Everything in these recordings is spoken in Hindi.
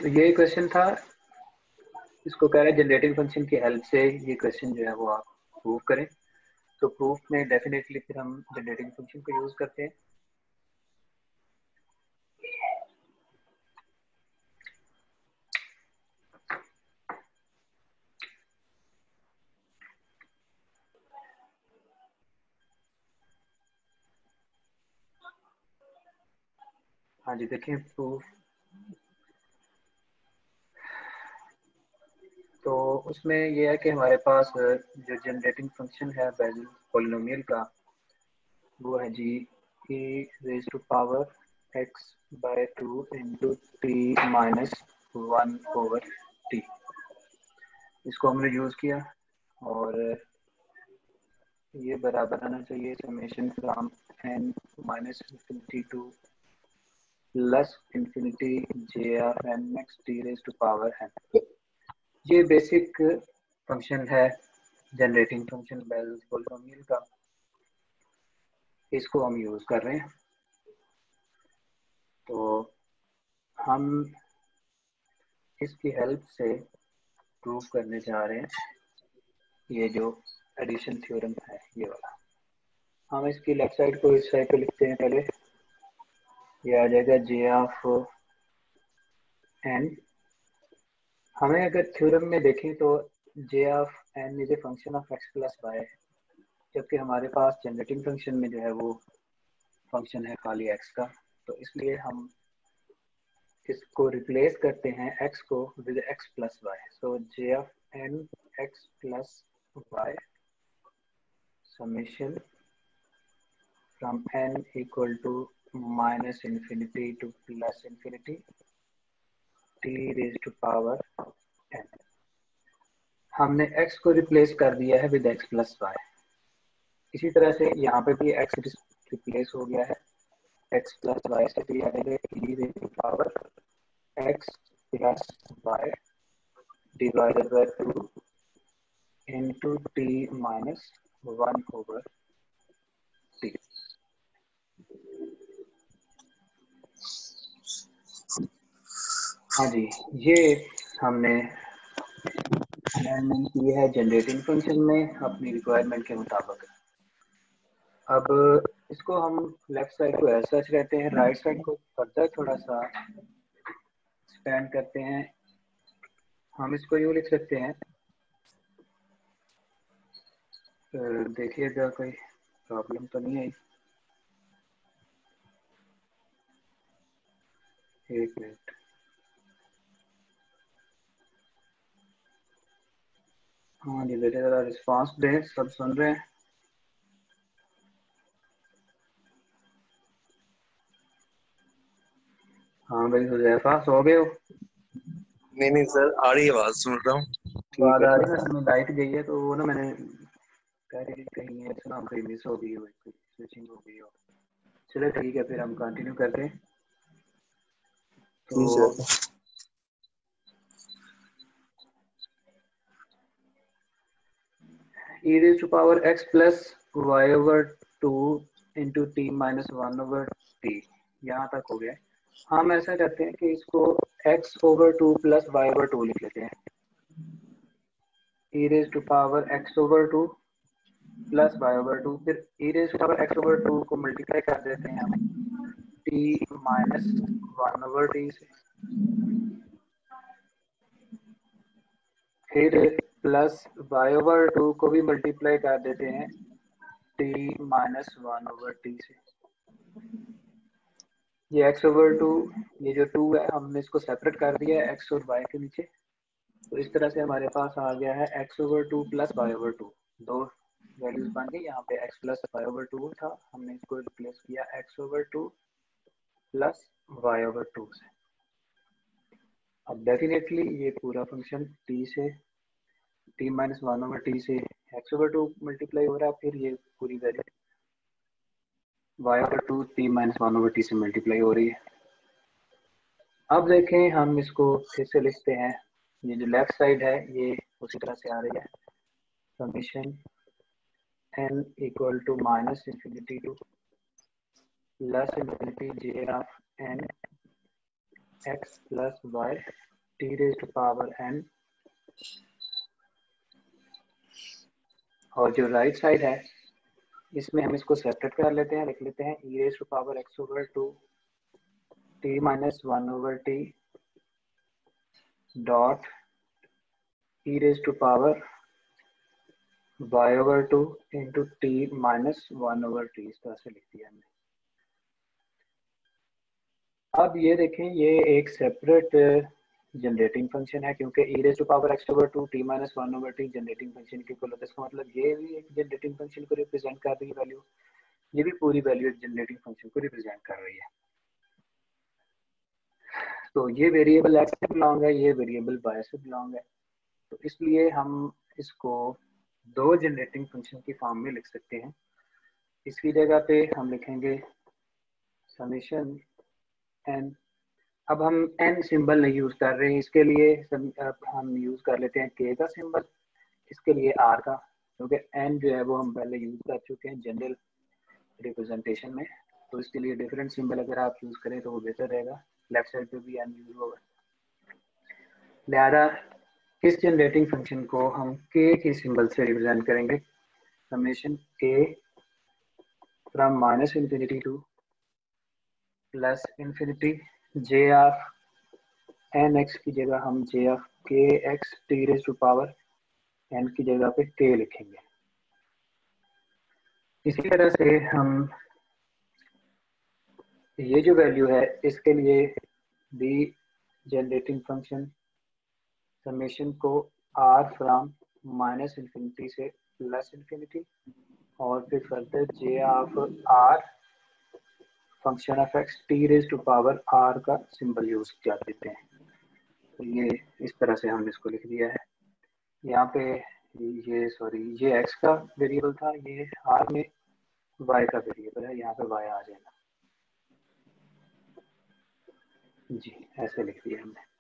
तो ये क्वेश्चन था, इसको कह रहे हैं जनरेटिंग फंक्शन की हेल्प से ये क्वेश्चन जो है वो आप प्रूव करें। तो प्रूफ में डेफिनेटली फिर हम जनरेटिंग फंक्शन को यूज करते हैं। हाँ जी, देखिए प्रूफ। तो उसमें यह है कि हमारे पास जो जनरेटिंग फंक्शन है बेसिल पॉलिनोमियल का, वो है G e raise to power x by 2 into t minus 1 over t. इसको हमने यूज किया और ये बराबर आना चाहिए summation from n minus infinity to plus infinity J R N X T raise to power n। ये बेसिक फंक्शन है जनरेटिंग फंक्शन बेसिल पॉलिनोमियल का, इसको हम यूज कर रहे हैं। तो हम इसकी हेल्प से प्रूव करने जा रहे हैं ये जो एडिशन थ्योरम है ये वाला। हम इसकी लेफ्ट साइड को इस साइड पे लिखते हैं पहले। ये आ जाएगा जे ऑफ एन। हमें अगर थ्योरम में देखें तो J of n is a function of x plus y, जबकि हमारे पास जनरेटिंग फंक्शन में जो है वो फंक्शन है खाली एक्स का। तो इसलिए हम इसको रिप्लेस करते हैं एक्स को with x plus y. So j of n x plus y summation from n equal to minus infinity to plus infinity t raise to power n. हमने x को रिप्लेस कर दिया है विद x प्लस वाई। इसी तरह से यहाँ पे भी x रिप्लेस हो गया है x प्लस वाई से, तो ये आ जाएगा e raise to power x plus y divided by 2 into t minus 1 over t. हाँ जी, ये हमने अमेंडमेंट की है जनरेटिंग फंक्शन में अपनी रिक्वायरमेंट के मुताबिक। अब इसको हम लेफ्ट साइड को ऐसा रहते हैं, राइट साइड को फर्दर थोड़ा सा एक्सपेंड करते हैं। हम इसको यूँ लिख सकते हैं, देखिएगा कोई प्रॉब्लम तो नहीं आई। एक मिनट। हाँ जी बेटे, ज़रा रिस्पॉन्स दें, सब सुन रहे हैं? हाँ भाई हुजैफा, सो गए हो? नहीं सर, आ रही आवाज, सुन रहा हूँ। आवाज आ रही है, उसमें लाइट गई है तो वो ना मैंने कह रही कहीं है सुना कहीं मिस हो गई हो, स्विचिंग हो गई हो। चलो ठीक है, फिर हम कंटिन्यू करते हैं। तो e raised to power x plus y over 2 into t minus 1 over t, यहाँ तक हो गया। हम ऐसा करते हैं कि इसको x over 2 plus y over 2 लिख लेते हैं। e raised to power x over 2 plus y over 2, फिर e raised to power x over 2 को मल्टीप्लाई कर देते हैं हम t minus 1 over t से, फिर प्लस y over 2 को भी मल्टीप्लाई कर देते हैं t minus 1 over t से। ये x over 2, ये जो 2 है हमने इसको सेपरेट कर दिया है x और y के नीचे। तो इस तरह से हमारे पास आ गया है x over 2 plus y over 2, दो वैल्यूज बन गई। यहाँ पे x प्लस y over 2 था, हमने इसको रिप्लेस किया x over 2 plus y over 2 से। अब डेफिनेटली ये पूरा फंक्शन t से t माइनस 1 over t से x over 2 मल्टीप्लाई हो रहा है, फिर ये पूरी value y over 2 t minus 1 over t से मल्टीप्लाई हो रही है। अब देखें, हम इसको फिर से लिखते हैं। ये जो लेफ्ट साइड है ये उसी तरह से आ रही है, summation n equal to minus infinity to plus infinity J of n x plus y t raise to power n, और जो राइट साइड है इसमें हम इसको सेपरेट कर लेते हैं, लिख लेते हैं e raise to power x over two t minus one over t dot e raise to power y over two into t minus one over t, इस तरह से लिख दिया हमने। अब ये देखें, ये एक सेपरेट जनरेटिंग फंक्शन है, क्योंकि e raise to power x over two t minus one over t generating function की इक्वल होता है। इसका मतलब ये भी एक जनरेटिंग फंक्शन को रिप्रेजेंट कर रही है वैल्यू, ये भी पूरी वैल्यू एक जनरेटिंग फंक्शन को रिप्रेजेंट कर रही है। तो ये वेरिएबल एक्स से बिलोंग है, ये वेरिएबल वाई से बिलोंग है, तो इसलिए हम इसको दो जनरेटिंग फंक्शन की फॉर्म में लिख सकते हैं। इसकी जगह पे हम लिखेंगे समेशन एन। अब हम एन सिंबल नहीं यूज कर रहे हैं, इसके लिए हम यूज कर लेते हैं के का सिंबल, इसके लिए आर का, क्योंकि एन जो है वो हम पहले यूज कर चुके हैं जनरल रिप्रेजेंटेशन में, तो इसके लिए डिफरेंट सिंबल अगर आप यूज करें तो वो बेहतर रहेगा। लेफ्ट साइड पे भी एन यूज होगा, लिहाजा इस जनरेटिंग फंक्शन को हम के के सिंबल से रिप्रेजेंट करेंगे। Summation k from minus infinity to plus infinity J of n x की जगह हम j of k x T raise to power n की जगह पे के लिखेंगे। इसी तरह से हम ये जो वैल्यू है इसके लिए भी जनरेटिंग फंक्शन समेशन को आर फ्रॉम माइनस इंफिनिटी से प्लस इंफिनिटी और फिर further j of r function of x T raise to power r का सिंबल यूज कर देते हैं। तो ये इस तरह से हमने इसको लिख दिया है। यहाँ पे ये एक्स का वेरिएबल था, ये आर में वाई का वेरिएबल है, यहाँ पे वाई आ जाएगा जी, ऐसे लिख दिया हमने।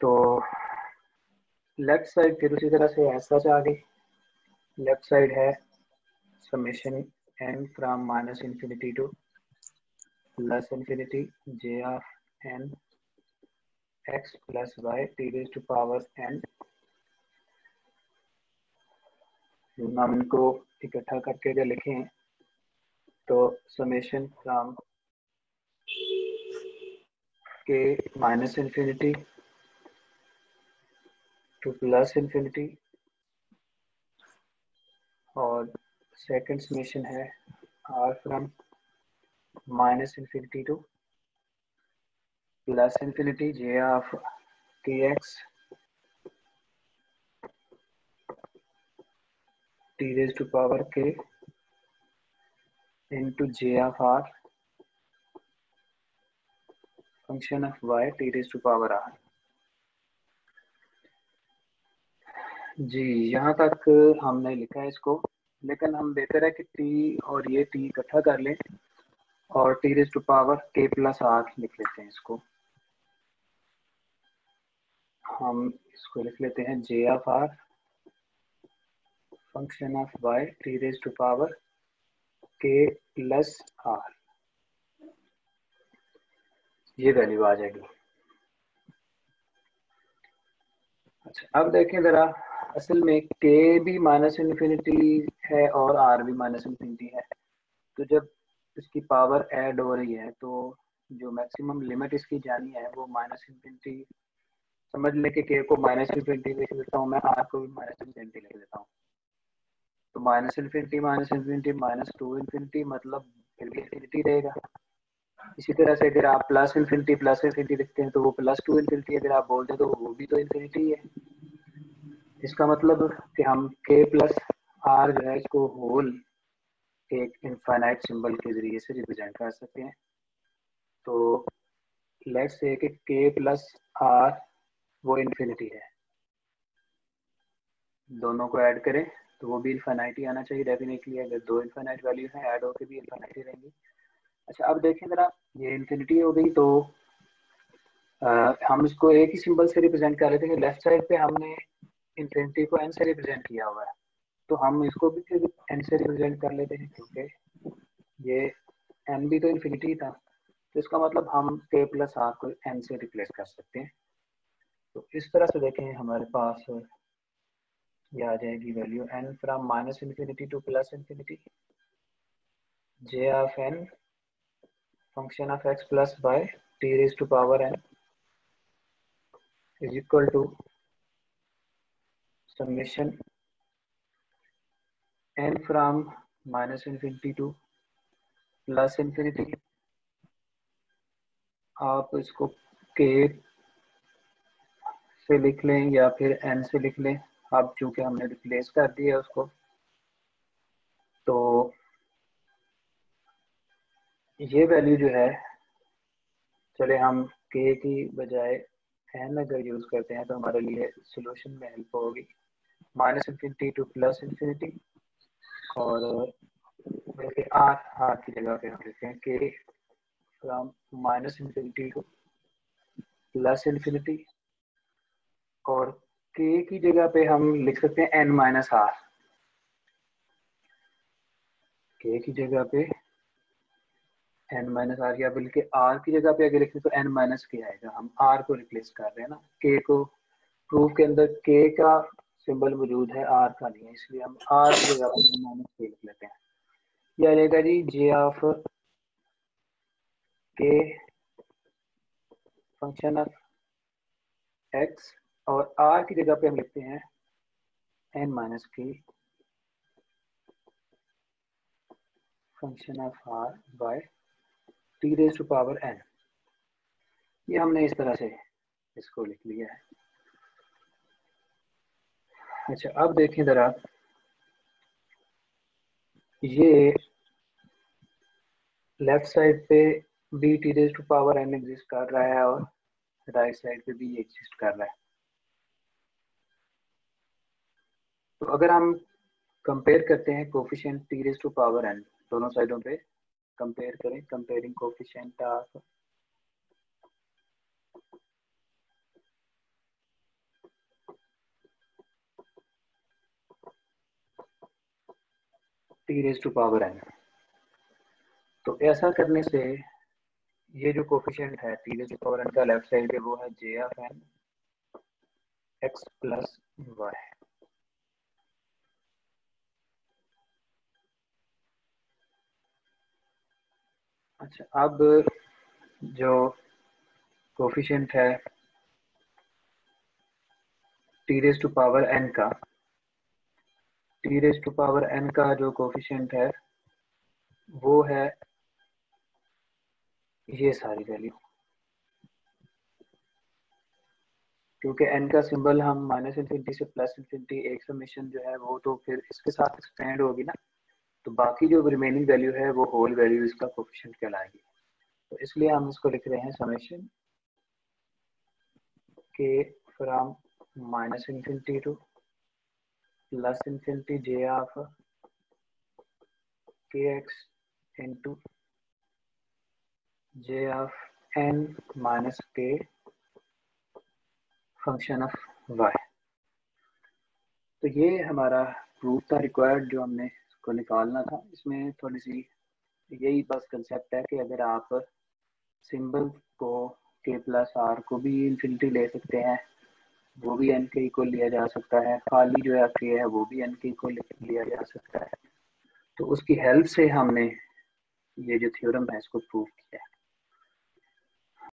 तो लेफ्ट साइड फिर उसी तरह से ऐसा आ गई। लेफ्ट साइड है summation n from minus infinity to plus infinity J of n x plus y t raise to power n. हम इनको इकट्ठा करके अगर लिखें तो summation from k minus infinity to plus infinity, और सेकंड समेशन है r from minus infinity to plus infinity J of k x T raise to power k into J of r function of y t raise to power r. जी, यहाँ तक हमने लिखा है इसको, लेकिन हम बेहतर है कि टी और ये टी इकट्ठा कर लें और t raise to power k plus r लिख लेते हैं। इसको हम इसको लिख लेते हैं j of r function of y t raise to power k plus r, ये वैल्यू आ जाएगी। अच्छा, अब देखें जरा, असल में के भी माइनस इन्फिनिटी है और आर भी माइनस इन्फिनिटी है, तो जब इसकी पावर ऐड हो रही है तो जो मैक्सिमम लिमिट इसकी जानी है वो माइनस इन्फिनिटी, समझ लें कि के को माइनस इन्फिनिटी लिख देता हूँ मैं, आर को भी माइनस इन्फिनिटी लिख देता हूँ। तो minus infinity minus two infinity, मतलब फिर भी इन्फिनिटी रहेगा। इसी तरह से अगर आप प्लस इन्फिनिटी लिखते हैं तो वो प्लस टू इन्फिनिटी, अगर आप बोलते हैं तो वो भी तो इन्फिनिटी है। इसका मतलब कि हम के प्लस आर जो है इसको होल एक इनफाइनाइट सिंबल के जरिए से रिप्रेजेंट कर सकते हैं। तो लेट्स से कि के प्लस आर वो इन्फिनिटी है, दोनों को ऐड करें तो वो भी इनफाइनाइट ही आना चाहिए डेफिनेटली। अगर दो इनफाइनाइट वैल्यू हैं ऐड होकर भी इनफाइनाइट ही रहेंगी। अच्छा, अब देखें जरा, ये इन्फिनिटी हो गई तो हम इसको एक ही सिंबल से रिप्रेजेंट कर लेते हैं। लेफ्ट साइड पे हमने इन्फिनिटी को एन से रिप्रेजेंट किया हुआ है, तो हम इसको भी फिर एन से रिप्रेजेंट कर लेते हैं, क्योंकि ये एन भी तो इन्फिनिटी था। तो इसका मतलब हम k प्लस आर को n से रिप्लेस कर सकते हैं। तो इस तरह से देखें हमारे पास ये आ जाएगी value n from minus infinity to plus infinity j of n function of x plus by t raise to power n is equal to summation n from minus infinity to plus infinity। आप इसको k से लिख लें या फिर n से लिख लें, अब चूंकि हमने रिप्लेस कर दिया उसको, तो ये वैल्यू जो है, चले हम k की बजाय n अगर यूज करते हैं तो हमारे लिए सोल्यूशन में हेल्प होगी। Minus infinity to plus infinity, और बल्कि आर की जगह पे हम लिखते हैं k from minus infinity to plus infinity, और k की जगह पे हम लिख सकते हैं n माइनस आर। k की जगह पे n माइनस आर, या बल्कि r की जगह पे अगर लिखें तो n माइनस के आएगा। हम r को रिप्लेस कर रहे हैं ना, k को, प्रूफ के अंदर k का सिंबल मौजूद है, r का नहीं है, इसलिए हम r की जगह पे n माइनस के लिख लेते हैं। यह आ जाएगा जी j of k function of x, और r की जगह पे हम लिखते हैं n minus k function of r by t raise to power n। ये हमने इस तरह से इसको लिख लिया है। अच्छा, अब देखें जरा, ये लेफ्ट साइड पे भी t raise to power n exist कर रहा है और राइट साइड पे भी एग्जिस्ट कर रहा है। तो अगर हम कंपेयर करते हैं coefficient t raise to power n, दोनों साइडों पे कंपेयर करें, comparing coefficient of t raise to power n, तो ऐसा करने से ये जो कोफिशिएंट है t raise to power n का लेफ्ट साइड पे, वो है j of n x plus y. अच्छा, अब जो कोफिशिएंट है t raise to power n का, t raise to power n का जो कोफिशिएंट है वो है ये सारी वैल्यू, क्योंकि n का सिंबल हम माइनस इन्फिनिटी से प्लस इन्फिनिटी, एक समेशन जो है वो तो फिर इसके साथ एक्सपेंड होगी ना, तो बाकी जो रिमेनिंग वैल्यू है वो होल वैल्यू इसका कोफिशिएंट कहलाएगी। तो इसलिए हम इसको लिख रहे हैं summation k from minus infinity to plus infinity j of kx into j of n minus k function of y। तो ये हमारा प्रूफ था रिक्वायर्ड, जो हमने इसको निकालना था। इसमें थोड़ी सी यही बस कंसेप्ट है कि अगर आप सिंबल को k प्लस आर को भी इन्फिनिटी ले सकते हैं, वो भी n के इक्वल लिया जा सकता है, खाली जो है k है वो भी n के इक्वल लिया जा सकता है। तो उसकी हेल्प से हमने ये जो थ्योरम है इसको प्रूव किया है।